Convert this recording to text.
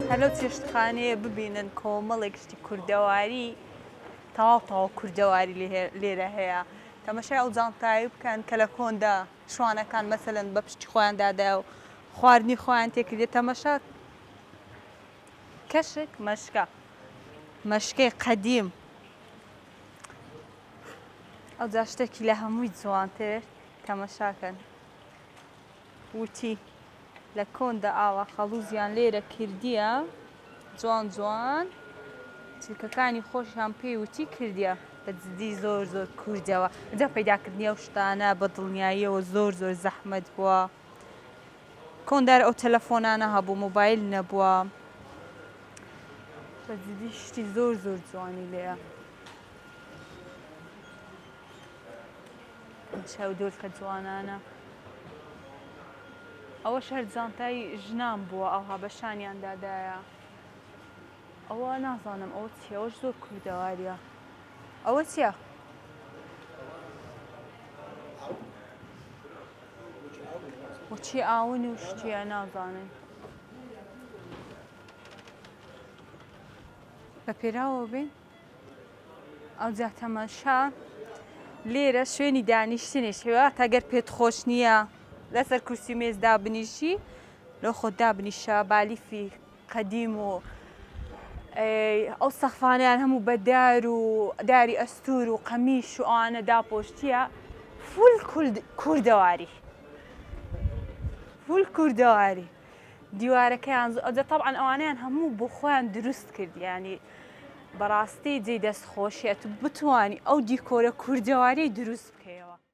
هەلو چێشتخانەیە ببینن کۆمەڵێکشتی کوردەواری تەواو کوردەواری لێرە هەیە تەماشای ئەو جانتایی بکەن کە لە کۆندا شوانەکان مەسەلەن بە پشتی خۆیاندادا و خواردنی خۆیان تێکردێت تەماشا کەشک مەشکەی قەدیم ئەو جا شتێکی لە هەمووی جوانتر تەماشاکەن وتی لە کۆندا ئاوا خەڵوزیان لێرە کردیە جوان چرکەکانی خۆشیان پێی وتی کردیە بە جدی زۆر کوردەوە ئەجا پەیداکردنی ئەو شتانە بە دڵنیاییەوە زۆر زەحمەت بووە کۆندار ئەو تەلەفۆنانە هەبوو مۆبایل نەبووە بە جدی شتی زۆر جوانی لێیە چاودۆرکە جوانانە ئەوە شەر جانتای ژنان بووە ئەوها بەشانیان دادایە ئەوە نازانم ئەوە چیە ئەوەش زۆر کوردەواریە ئەوە چییە؟ وچی ئاون و شتیە نازانن بە پێراوە بین ئەو جا تەماشا لێرە شوێنی دانیشتنی شێوە تاگەر پێت خۆش نییە لەسەر کورسی مێز دابنیشی لەو خۆت دابنیشە بالیفی قەدیم و ئەو سەقفانیان هەموو بە دار و داری ئەستور و قەمیش و ئەوانە داپۆشتیە فول کوردەواری دیوارەکەیان ئەجا تەبعەن ئەوانەیان هەموو بۆ خۆیان دروست کرد یعنی بەڕاستی جێی دەستخۆشیە تو بتوانی ئەو دیکۆرە کوردەواری دروست